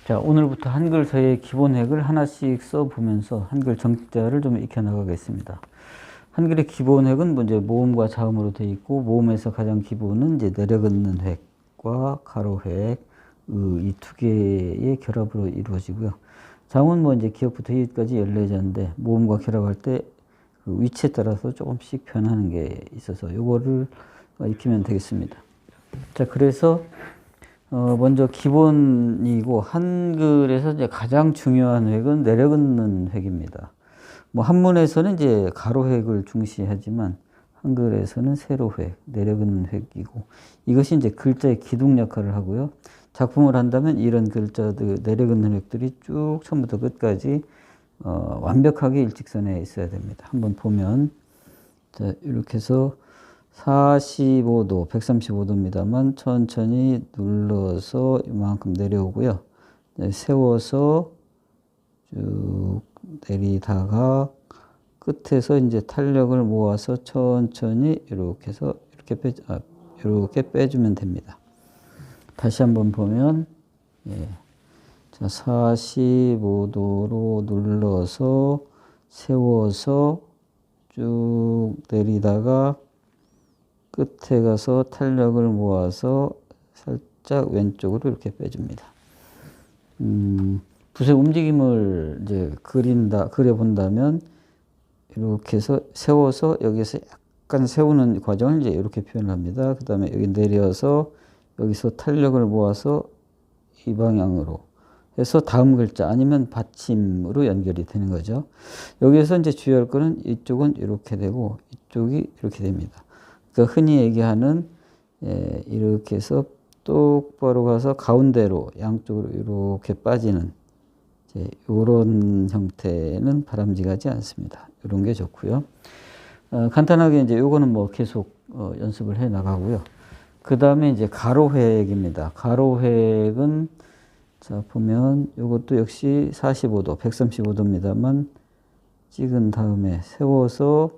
자, 오늘부터 한글 서예 기본 획을 하나씩 써보면서 한글 정자를 좀 익혀나가겠습니다. 한글의 기본 획은 먼저 모음과 자음으로 되어 있고, 모음에서 가장 기본은 이제 내려긋는 획과 가로 획, 이 두 개의 결합으로 이루어지고요. 자음은 뭐 이제 기역부터 히읗까지 14자인데, 모음과 결합할 때 그 위치에 따라서 조금씩 변하는 게 있어서 요거를 익히면 되겠습니다. 자, 그래서 먼저 기본이고, 한글에서 이제 가장 중요한 획은 내려긋는 획입니다. 뭐 한문에서는 이제 가로 획을 중시하지만 한글에서는 세로 획, 내려긋는 획이고, 이것이 이제 글자의 기둥 역할을 하고요. 작품을 한다면 이런 글자들, 내려긋는 획들이 쭉 처음부터 끝까지 완벽하게 일직선에 있어야 됩니다. 한번 보면, 자, 이렇게 해서 45도, 135도입니다만 천천히 눌러서 이만큼 내려오고요. 네, 세워서 쭉 내리다가 끝에서 이제 탄력을 모아서 천천히 이렇게 해서 이렇게 빼주면 됩니다. 다시 한번 보면, 예. 자, 45도로 눌러서 세워서 쭉 내리다가 끝에 가서 탄력을 모아서 살짝 왼쪽으로 이렇게 빼줍니다. 붓의 움직임을 이제 그려본다면, 이렇게 해서 세워서 여기서 약간 세우는 과정을 이제 이렇게 표현합니다. 그 다음에 여기 내려서 여기서 탄력을 모아서 이 방향으로 해서 다음 글자 아니면 받침으로 연결이 되는 거죠. 여기에서 이제 주의할 거는 이쪽은 이렇게 되고 이쪽이 이렇게 됩니다. 그러니까 흔히 얘기하는 이렇게 해서 똑바로 가서 가운데로 양쪽으로 이렇게 빠지는 이런 형태는 바람직하지 않습니다. 이런 게 좋고요. 간단하게 이제 요거는 뭐 계속 연습을 해 나가고요. 그 다음에 이제 가로획입니다. 가로획은 자, 보면 요것도 역시 45도, 135도입니다만 찍은 다음에 세워서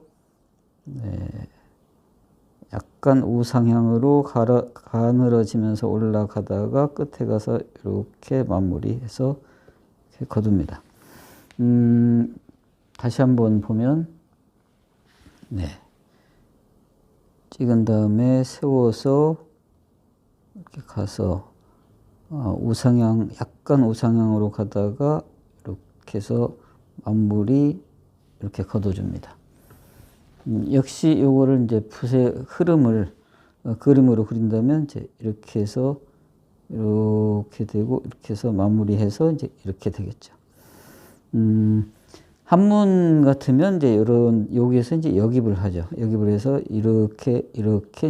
약간 우상향으로 가늘어지면서 올라가다가 끝에 가서 이렇게 마무리해서 이렇게 거둡니다. 다시 한번 보면, 네. 찍은 다음에 세워서 이렇게 가서 약간 우상향으로 가다가 이렇게 해서 마무리 이렇게 거둬줍니다. 역시 요거를 이제 붓의 흐름을 그림으로 그린다면 이제 이렇게 해서 이렇게 되고 이렇게 해서 마무리해서 이제 이렇게 되겠죠. 한문 같으면 이제 여기에서 이제 역입을 하죠. 역입을 해서 이렇게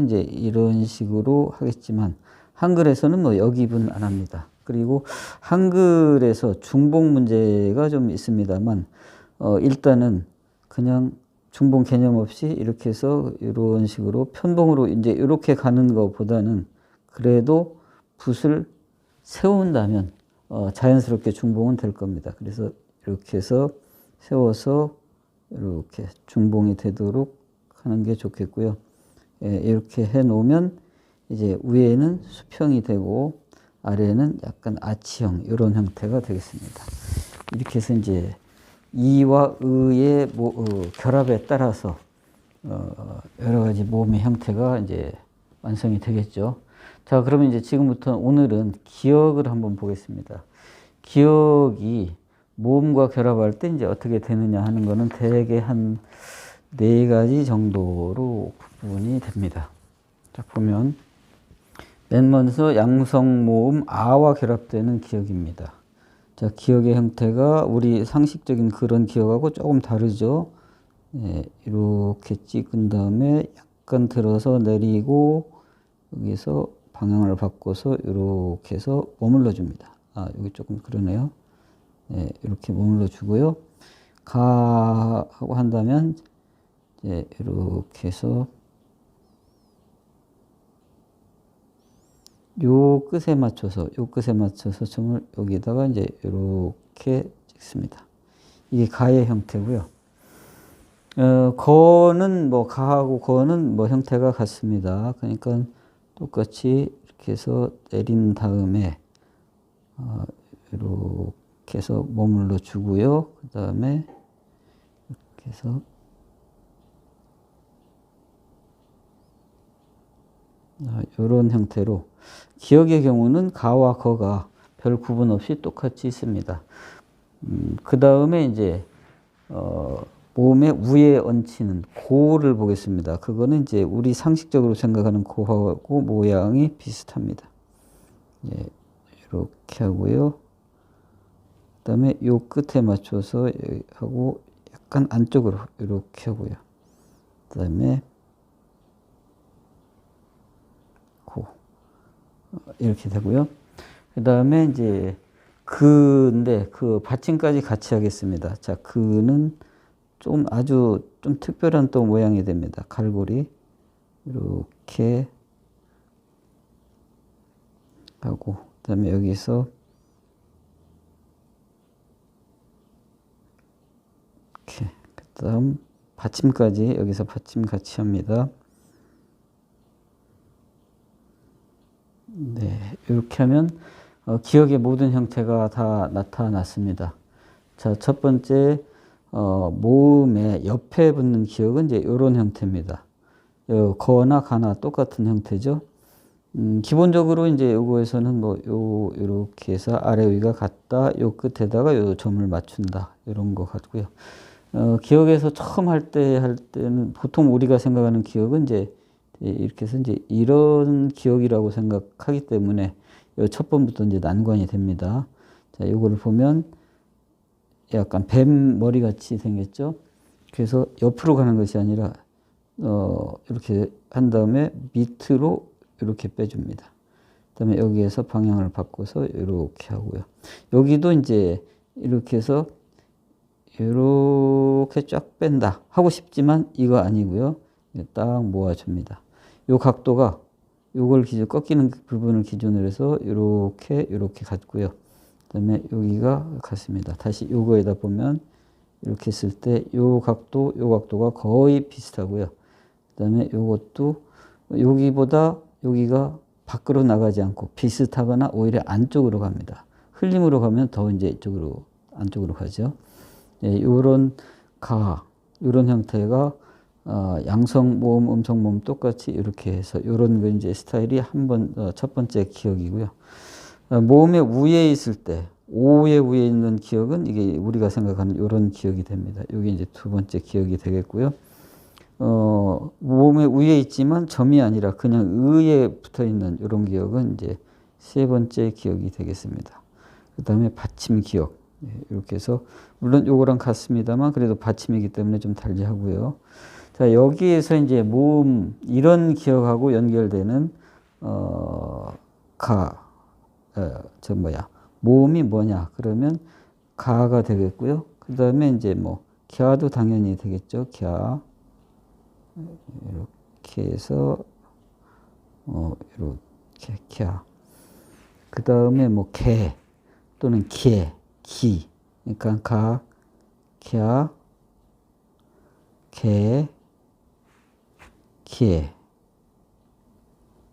이제 이런 식으로 하겠지만 한글에서는 뭐 역입은 안 합니다. 그리고 한글에서 중복 문제가 좀 있습니다만 일단은 그냥 중복 개념 없이 이렇게 해서 이런 식으로 편봉으로 이제 이렇게 가는 것보다는 그래도 붓을 세운다면 자연스럽게 중봉은 될 겁니다. 그래서 이렇게 해서 세워서 이렇게 중봉이 되도록 하는 게 좋겠고요. 이렇게 해 놓으면 이제 위에는 수평이 되고 아래에는 약간 아치형 이런 형태가 되겠습니다. 이렇게 해서 이제 이와 의의 결합에 따라서 여러 가지 모음의 형태가 이제 완성이 되겠죠. 자, 그러면 이제 지금부터 오늘은 기역을 한번 보겠습니다. 기역이 모음과 결합할 때 이제 어떻게 되느냐 하는 거는 대개 한 4가지 정도로 구분이 됩니다. 자, 보면 맨 먼저 양성 모음 아와 결합되는 기역입니다. 자, 기역의 형태가 우리 상식적인 그런 기역하고 조금 다르죠. 이렇게 찍은 다음에 약간 들어서 내리고 여기서 방향을 바꿔서 이렇게 해서 머물러 줍니다. 여기 조금 그러네요. 이렇게 머물러 주고요. 가 하고 한다면 이렇게 해서 요 끝에 맞춰서 점을 여기다가 이제 이렇게 찍습니다. 이게 가의 형태고요. 거는 뭐 가하고 거는 뭐 형태가 같습니다. 그러니까 똑같이 이렇게 해서 내린 다음에 이렇게 해서 머물러 주고요. 그 다음에 이렇게 해서 이런 형태로 기역의 경우는 가와 거가 별 구분 없이 똑같이 있습니다. 그 다음에 이제 모음의 위에 얹히는 고를 보겠습니다. 그거는 이제 우리 상식적으로 생각하는 고하고 모양이 비슷합니다. 예, 이렇게 하고요. 그 다음에 요 끝에 맞춰서 하고 약간 안쪽으로 이렇게 하고요. 그 다음에 고 이렇게 되고요. 그 다음에 이제 그인데 그 받침까지 같이 하겠습니다. 자, 그는 좀 아주 좀 특별한 또 모양이 됩니다. 갈고리 이렇게 하고 그다음에 여기서 이렇게 그다음 받침까지 여기서 받침 같이 합니다. 네, 이렇게 하면 기역의 모든 형태가 다 나타났습니다. 자, 첫 번째 모음의 옆에 붙는 기역은 이제 이런 형태입니다. 거나 가나 똑같은 형태죠. 기본적으로 이제 요거에서는 뭐 요렇게 해서 아래 위가 같다. 요 끝에다가 요 점을 맞춘다. 이런 거 같고요. 기역에서 처음 할 때는 보통 우리가 생각하는 기역은 이제 이렇게 해서 이제 이런 기역이라고 생각하기 때문에 요 첫 번부터 이제 난관이 됩니다. 자, 요거를 보면 약간 뱀 머리 같이 생겼죠. 그래서 옆으로 가는 것이 아니라 이렇게 한 다음에 밑으로 이렇게 빼줍니다. 그다음에 여기에서 방향을 바꿔서 이렇게 하고요. 여기도 이제 이렇게 해서 이렇게 쫙 뺀다 하고 싶지만 이거 아니고요. 딱 모아줍니다. 요 각도가 요걸 기준 꺾이는 부분을 기준으로 해서 이렇게 갔고요. 그다음에 여기가 같습니다. 다시 요거에다 보면 이렇게 했을 때 요 각도가 거의 비슷하고요. 그다음에 요것도 여기보다 여기가 밖으로 나가지 않고 비슷하거나 오히려 안쪽으로 갑니다. 흘림으로 가면 더 이제 이쪽으로 안쪽으로 가죠. 네, 요런 요런 형태가 양성 모음, 음성 모음 똑같이 이렇게 해서 요런 거 이제 스타일이 첫 번째 기역이고요. 모음의 위에 있을 때 오의 위에 있는 기역은 이게 우리가 생각하는 요런 기역이 됩니다. 여기 이제 두 번째 기역이 되겠고요. 모음의 위에 있지만 점이 아니라 그냥 의에 붙어 있는 이런 기역은 이제 세 번째 기역이 되겠습니다. 그 다음에 받침 기역. 이렇게 해서 물론 요거랑 같습니다만 그래도 받침이기 때문에 좀 달리하고요. 자, 여기에서 이제 모음 이런 기역하고 연결되는 모음이 뭐냐? 그러면 가가 되겠고요. 그 다음에 이제 뭐 갸도 당연히 되겠죠. 갸 이렇게 해서 이렇게 갸. 그 다음에 뭐 개 또는 기. 그러니까 가, 갸, 개,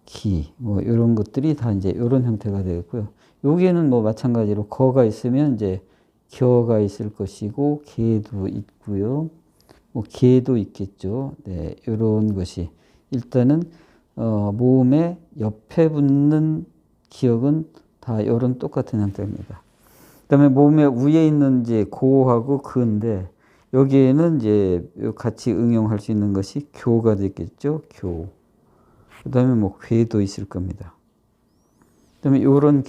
기, 뭐 이런 것들이 다 이제 이런 형태가 되겠고요. 여기에는 뭐 마찬가지로 거가 있으면 이제 겨가 있을 것이고 개도 있고요. 뭐 개도 있겠죠. 네, 이런 것이 일단은 모음의 옆에 붙는 기역은 다 이런 똑같은 형태입니다. 그다음에 모음의 위에 있는 이제 고하고 그인데 여기에는 이제 같이 응용할 수 있는 것이 교가 되겠죠. 교. 그다음에 뭐 괴도 있을 겁니다. 그다음에 이런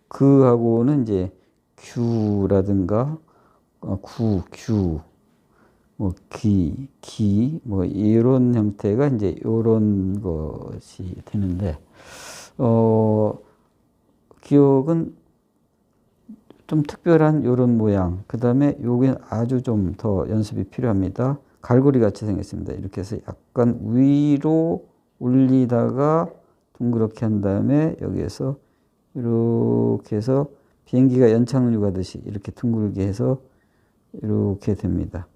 그하고는 이제 규라든가 규, 뭐 뭐 이런 형태가 이제 이런 것이 되는데 기역은 좀 특별한 이런 모양. 그 다음에 여기는 아주 좀 더 연습이 필요합니다. 갈고리 같이 생겼습니다. 이렇게 해서 약간 위로 올리다가 둥그렇게 한 다음에 여기에서 이렇게 해서 비행기가 연착륙 하듯이 이렇게 둥글게 해서 이렇게 됩니다.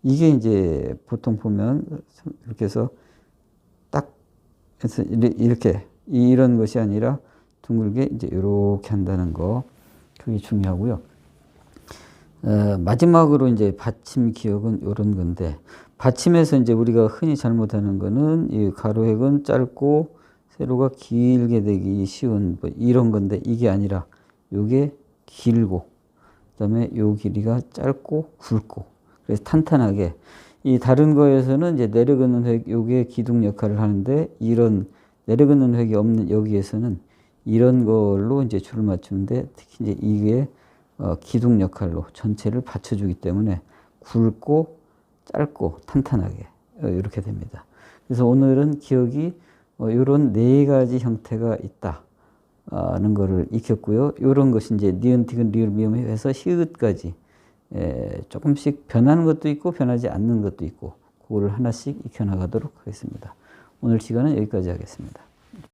이게 이제 보통 보면 이렇게 해서 딱 해서 이렇게 이런 것이 아니라 둥글게 이제 이렇게 한다는 거, 그게 중요하고요. 마지막으로 이제 받침 기억은 이런 건데, 받침에서 이제 우리가 흔히 잘못하는 거는 이 가로획은 짧고 세로가 길게 되기 쉬운 뭐 이런 건데, 이게 아니라 요게 길고 그다음에 요 길이가 짧고 굵고, 그래서 탄탄하게, 이 다른 거에서는 이제 내려긋는 획 요게 기둥 역할을 하는데, 이런 내려긋는 획이 없는 여기에서는 이런 걸로 이제 줄을 맞추는데, 특히 이제 이게 기둥 역할로 전체를 받쳐주기 때문에 굵고 짧고 탄탄하게 이렇게 됩니다. 그래서 오늘은 기억이 이런 네 가지 형태가 있다는 거를 익혔고요. 이런 것이 이제 니은, 디귿, 리을, 미음 해서 히읗까지 조금씩 변하는 것도 있고 변하지 않는 것도 있고, 그거를 하나씩 익혀나가도록 하겠습니다. 오늘 시간은 여기까지 하겠습니다.